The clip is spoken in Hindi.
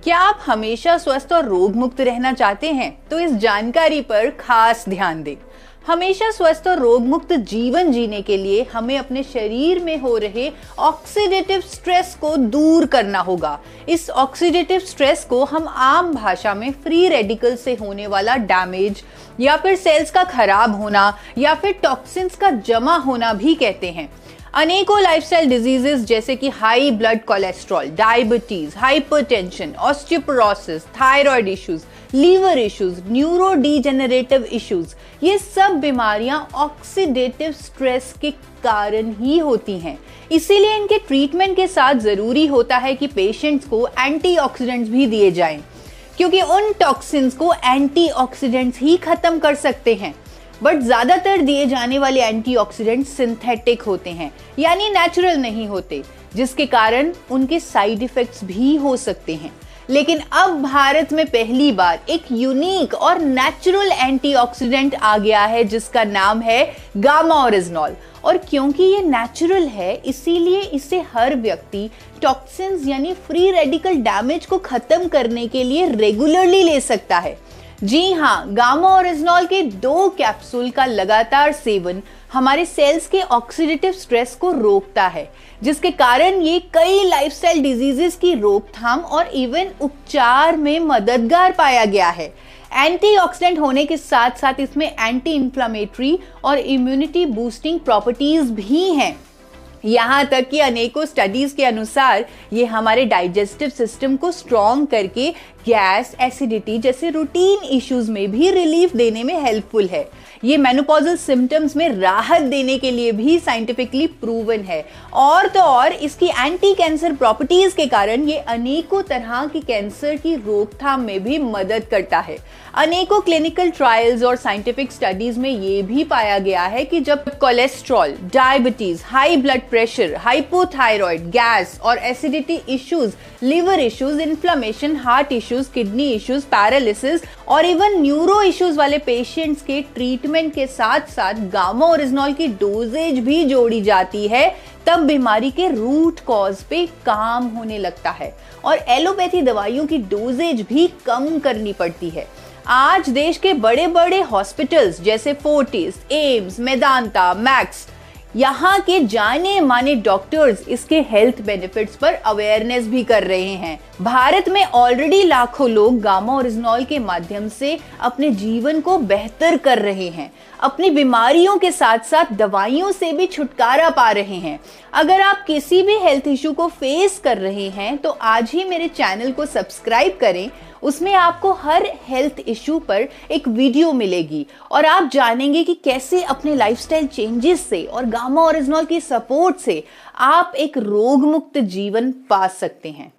क्या आप हमेशा स्वस्थ और रोग मुक्त रहना चाहते हैं? तो इस जानकारी पर खास ध्यान दें। हमेशा स्वस्थ और रोग मुक्त जीवन जीने के लिए हमें अपने शरीर में हो रहे ऑक्सीडेटिव स्ट्रेस को दूर करना होगा। इस ऑक्सीडेटिव स्ट्रेस को हम आम भाषा में फ्री रेडिकल से होने वाला डैमेज या फिर सेल्स का खराब होना या फिर टॉक्सिन्स का जमा होना भी कहते हैं। अनेकों लाइफस्टाइल डिजीजेस जैसे कि high blood cholesterol, diabetes, hypertension, osteoporosis, thyroid issues, liver issues, neuro degenerative issues, ये सब बीमारियां ऑक्सीडेटिव स्ट्रेस के कारण ही होती हैं। इसीलिए इनके ट्रीटमेंट के साथ जरूरी होता है कि पेशेंट्स को एंटीऑक्सीडेंट्स भी दिए जाएं, क्योंकि उन टॉक्सिन्स को एंटीऑक्सीडेंट्स ही खत्म कर सकते हैं। बट ज्यादातर दिए जाने वाले एंटीऑक्सीडेंट सिंथेटिक होते हैं, यानी नेचुरल नहीं होते, जिसके कारण उनके साइड इफेक्ट्स भी हो सकते हैं। लेकिन अब भारत में पहली बार एक यूनिक और नेचुरल एंटीऑक्सीडेंट आ गया है जिसका नाम है गामा ओरिजिनॉल। और क्योंकि ये नेचुरल है, इसीलिए इसे हर व्यक्ति टॉक्सिन्स यानी फ्री रेडिकल डैमेज को खत्म करने के लिए रेगुलरली ले सकता है। जी हाँ, गामा ओरिजिनॉल के 2 कैप्सूल का लगातार सेवन हमारे सेल्स के ऑक्सीडेटिव स्ट्रेस को रोकता है, जिसके कारण ये कई लाइफस्टाइल डिजीजेस की रोकथाम और इवन उपचार में मददगार पाया गया है। एंटीऑक्सीडेंट होने के साथ साथ इसमें एंटी इंफ्लेमेटरी और इम्यूनिटी बूस्टिंग प्रॉपर्टीज भी हैं। यहाँ तक कि अनेकों स्टडीज के अनुसार ये हमारे डाइजेस्टिव सिस्टम को स्ट्रॉन्ग करके गैस, एसिडिटी जैसे रूटीन इश्यूज में भी रिलीफ देने में हेल्पफुल है। ये मेनोपॉजल सिम्टम्स में राहत देने के लिए भी साइंटिफिकली प्रूवन है। और तो और इसकी एंटी कैंसर प्रॉपर्टीज के कारण ये अनेकों तरह की कैंसर की रोकथाम में भी मदद करता है। अनेकों क्लिनिकल ट्रायल्स और साइंटिफिक स्टडीज में ये भी पाया गया है कि जब cholesterol, diabetes, high blood pressure, hypothyroid, gas और acidity issues, liver issues, inflammation, heart issues, kidney issues, paralysis और इवन न्यूरो इश्यूज वाले पेशेंट्स के ट्रीटमेंट के साथ साथ गामा ओरिजिनॉल की डोजेज भी जोड़ी जाती है, तब बीमारी के रूट कॉज पे काम होने लगता है और एलोपैथी दवाइयों की डोजेज भी कम करनी पड़ती है। आज देश के बड़े बड़े हॉस्पिटल्स जैसे फोर्टिस, एम्स, मेदांता, मैक्स, यहाँ के जाने माने डॉक्टर्स इसके हेल्थ बेनिफिट्स पर अवेयरनेस भी कर रहे हैं। भारत में ऑलरेडी लाखों लोग गामा ओरिजिनॉल के माध्यम से अपने जीवन को बेहतर कर रहे हैं, अपनी बीमारियों के साथ साथ दवाइयों से भी छुटकारा पा रहे हैं। अगर आप किसी भी हेल्थ इशू को फेस कर रहे हैं तो आज ही मेरे चैनल को सब्सक्राइब करें। उसमें आपको हर हेल्थ इशू पर एक वीडियो मिलेगी और आप जानेंगे कि कैसे अपने लाइफस्टाइल चेंजेस से और गामा ओरिजिनॉल की सपोर्ट से आप एक रोग मुक्त जीवन पा सकते हैं।